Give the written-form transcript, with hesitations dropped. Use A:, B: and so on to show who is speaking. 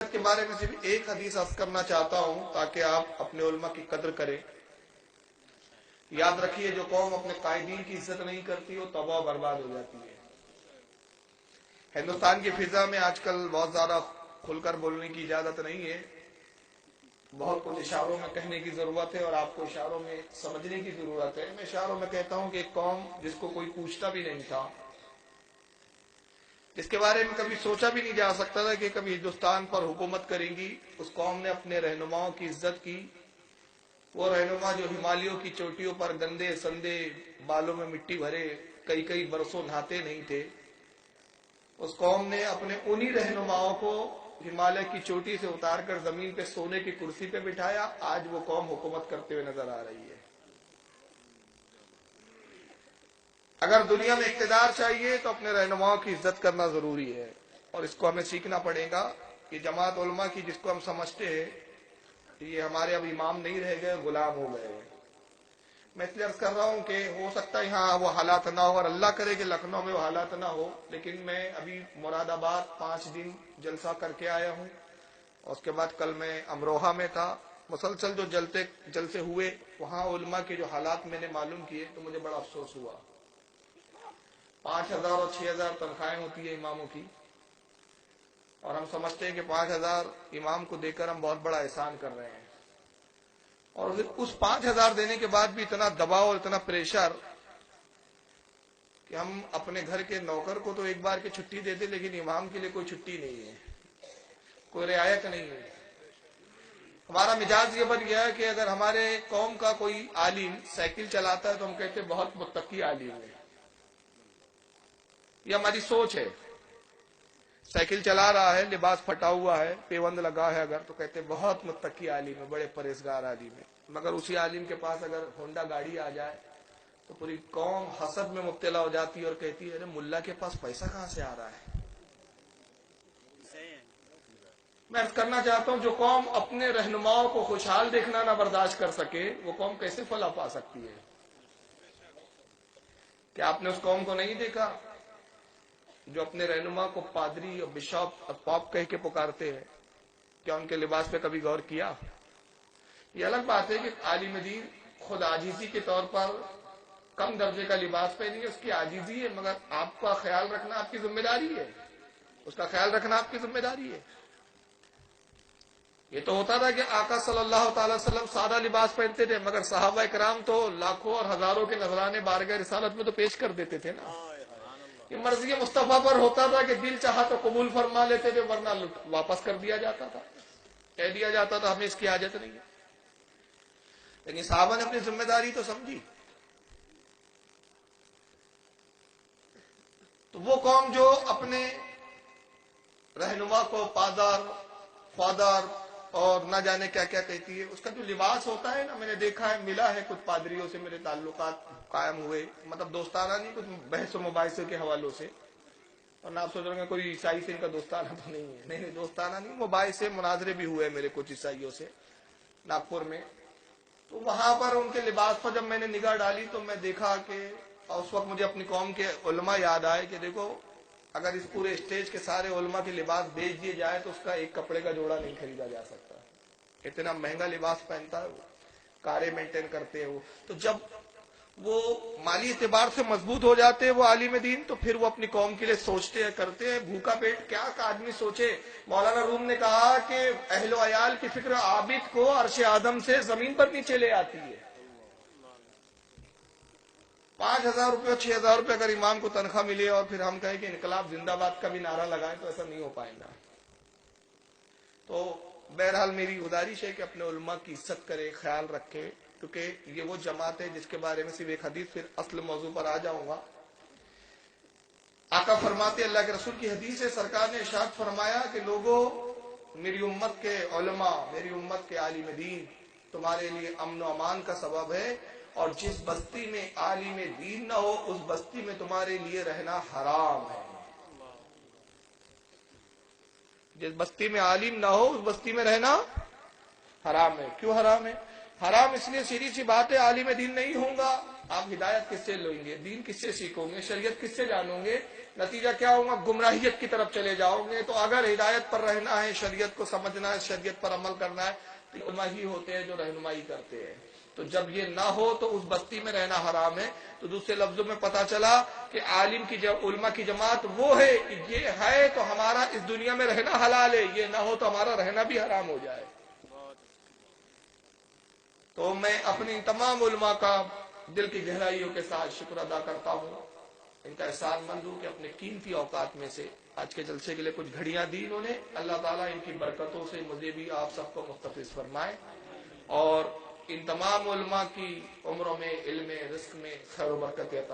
A: کے بارے میں صرف ایک حدیث عرض کرنا چاہتا ہوں تاکہ آپ اپنے علماء کی قدر کریں۔ یاد رکھیے، جو قوم اپنے قائدین کی عزت نہیں کرتی وہ تباہ و برباد ہو جاتی ہے۔ ہندوستان کی فضا میں آج کل بہت زیادہ کھل کر بولنے کی اجازت نہیں ہے، بہت کچھ اشاروں میں کہنے کی ضرورت ہے اور آپ کو اشاروں میں سمجھنے کی ضرورت ہے۔ میں اشاروں میں کہتا ہوں کہ ایک قوم جس کو کوئی پوچھتا بھی نہیں تھا، جس کے بارے میں کبھی سوچا بھی نہیں جا سکتا تھا کہ کبھی ہندوستان پر حکومت کریں گی، اس قوم نے اپنے رہنماؤں کی عزت کی۔ وہ رہنما جو ہمالیوں کی چوٹیوں پر گندے سندے بالوں میں مٹی بھرے کئی برسوں نہاتے نہیں تھے، اس قوم نے اپنے انہی رہنماؤں کو ہمالیہ کی چوٹی سے اتار کر زمین پہ سونے کی کرسی پہ بٹھایا۔ آج وہ قوم حکومت کرتے ہوئے نظر آ رہی ہے۔ اگر دنیا میں اقتدار چاہیے تو اپنے رہنماؤں کی عزت کرنا ضروری ہے، اور اس کو ہمیں سیکھنا پڑے گا کہ جماعت علماء کی جس کو ہم سمجھتے ہیں یہ ہمارے اب امام نہیں رہ گئے، غلام ہو گئے ہیں۔ میں اس لیے عرض کر رہا ہوں کہ ہو سکتا ہے یہاں وہ حالات نہ ہو، اور اللہ کرے کہ لکھنؤ میں وہ حالات نہ ہو، لیکن میں ابھی مراد آباد 5 دن جلسہ کر کے آیا ہوں، اور اس کے بعد کل میں امروہہ میں تھا۔ مسلسل جو جلسے ہوئے وہاں علماء کے جو حالات میں نے معلوم کیے تو مجھے بڑا افسوس ہوا۔ 5,000 اور 6,000 تنخواہیں ہوتی ہے اماموں کی، اور ہم سمجھتے ہیں کہ 5,000 امام کو دے کر ہم بہت بڑا احسان کر رہے ہیں، اور اس 5,000 دینے کے بعد بھی اتنا دباؤ اور اتنا پریشر کہ ہم اپنے گھر کے نوکر کو تو ایک بار کی چھٹی دیتے، لیکن امام کے لیے کوئی چھٹی نہیں ہے، کوئی رعایت نہیں ہے۔ ہمارا مزاج یہ بن گیا ہے کہ اگر ہمارے قوم کا کوئی عالم سائیکل چلاتا ہے تو ہم کہتے ہیں بہت متقی عالم ہے۔ یہ ہماری سوچ ہے۔ سائیکل چلا رہا ہے، لباس پھٹا ہوا ہے، پیوند لگا ہے اگر، تو کہتے ہیں بہت متقی عالم ہے، بڑے پرہیزگار عالم ہے۔ مگر اسی عالم کے پاس اگر ہونڈا گاڑی آ جائے تو پوری قوم حسد میں مبتلا ہو جاتی ہے اور کہتی ہے ارے ملا کے پاس پیسہ کہاں سے آ رہا ہے۔ میں عرض کرنا چاہتا ہوں، جو قوم اپنے رہنماؤں کو خوشحال دیکھنا نہ برداشت کر سکے وہ قوم کیسے فلاح پا سکتی ہے؟ کیا آپ نے اس قوم کو نہیں دیکھا جو اپنے رہنما کو پادری اور بشاپ اور پاپ کہہ کے پکارتے ہیں؟ کیا ان کے لباس پہ کبھی غور کیا؟ یہ الگ بات ہے کہ عالم دین خود عاجزی کے طور پر کم درجے کا لباس پہنیں گے، اس کی عاجزی ہے، مگر آپ کا خیال رکھنا آپ کی ذمہ داری ہے، اس کا خیال رکھنا آپ کی ذمہ داری ہے۔ یہ تو ہوتا تھا کہ آقا صلی اللہ تعالی وسلم سادہ لباس پہنتے تھے، مگر صحابہ کرام تو لاکھوں اور ہزاروں کے نذرانے بارگاہ رسالت میں تو پیش کر دیتے تھے نا۔ یہ مرضی مصطفیٰ پر ہوتا تھا کہ دل چاہا تو قبول فرما لیتے تھے، ورنہ واپس کر دیا جاتا تھا، کہہ دیا جاتا تھا ہمیں اس کی حاجت نہیں ہے۔ لیکن صحابہ نے اپنی ذمہ داری تو سمجھی۔ تو وہ قوم جو اپنے رہنما کو پادار، فادر اور نہ جانے کیا کیا کہتی ہے، اس کا جو لباس ہوتا ہے نا، میں نے دیکھا ہے، ملا ہے کچھ پادریوں سے میرے تعلقات قائم ہوئے، مطلب دوستانہ نہیں، کچھ بحث و مباحثے کے حوالوں سے، اور نہ آپ سوچ رہے ہیں کوئی عیسائی سے ان کا دوستانہ تو نہیں ہے، نہیں دوستانہ نہیں، مباحثے مناظرے بھی ہوئے میرے کچھ عیسائیوں سے ناگپور میں۔ تو وہاں پر ان کے لباس پر جب میں نے نگاہ ڈالی تو میں دیکھا کہ اس وقت مجھے اپنی قوم کے علماء یاد آئے کہ دیکھو، اگر اس پورے اسٹیج کے سارے علماء کے لباس بیچ دیے جائے تو اس کا ایک کپڑے کا جوڑا نہیں خریدا جا سکتا، اتنا مہنگا لباس پہنتا ہے وہ، کاریں مینٹین کرتے ہیں وہ۔ تو جب وہ مالی اعتبار سے مضبوط ہو جاتے ہیں وہ عالم دین، تو پھر وہ اپنی قوم کے لیے سوچتے ہیں، کرتے ہیں۔ بھوکا پیٹ کیا آدمی سوچے؟ مولانا روم نے کہا کہ اہل و عیال کی فکر عابد کو عرش آدم سے زمین پر نیچے لے آتی ہے۔ 5,000 روپے اور 6,000 روپے اگر امام کو تنخواہ ملے اور پھر ہم کہیں کہ انقلاب زندہ باد کا بھی نعرہ لگائیں تو ایسا نہیں ہو پائے گا۔ تو بہرحال میری گزارش ہے کہ اپنے علماء کی عزت کرے، خیال رکھے، کیونکہ یہ وہ جماعت ہے جس کے بارے میں صرف ایک حدیث، پھر اصل موضوع پر آ جاؤں گا۔ آقا فرماتے، اللہ کے رسول کی حدیث ہے، سرکار نے ارشاد فرمایا کہ لوگوں، میری امت کے علماء، میری امت کے عالم دین تمہارے لیے امن و امان کا سبب ہے، اور جس بستی میں عالم دین نہ ہو اس بستی میں تمہارے لیے رہنا حرام ہے۔ جس بستی میں عالم نہ ہو اس بستی میں رہنا حرام ہے۔ کیوں حرام ہے؟ حرام اس لیے، سیدھی سی بات ہے، عالم دین نہیں ہوں گا، آپ ہدایت کس سے لیں گے؟ دین کس سے سیکھو گے؟ شریعت کس سے جانو گے؟ نتیجہ کیا ہوگا؟ گمراہیت کی طرف چلے جاؤ گے۔ تو اگر ہدایت پر رہنا ہے، شریعت کو سمجھنا ہے، شریعت پر عمل کرنا ہے، تو علماء ہی ہوتے ہیں جو رہنمائی کرتے ہیں۔ تو جب یہ نہ ہو تو اس بستی میں رہنا حرام ہے۔ تو دوسرے لفظوں میں پتہ چلا کہ عالم کی علماء کی جماعت وہ ہے، یہ ہے تو ہمارا اس دنیا میں رہنا حلال ہے، یہ نہ ہو تو ہمارا رہنا بھی حرام ہو جائے۔ تو میں اپنی تمام علماء کا دل کی گہرائیوں کے ساتھ شکر ادا کرتا ہوں، ان کا احسان مند ہوں کہ اپنے قیمتی اوقات میں سے آج کے جلسے کے لیے کچھ گھڑیاں دی انہوں نے۔ اللہ تعالیٰ ان کی برکتوں سے مجھے بھی آپ سب کو محتفظ فرمائے، اور ان تمام علماء کی عمروں میں، علم میں، رزق میں خیر و برکت عطا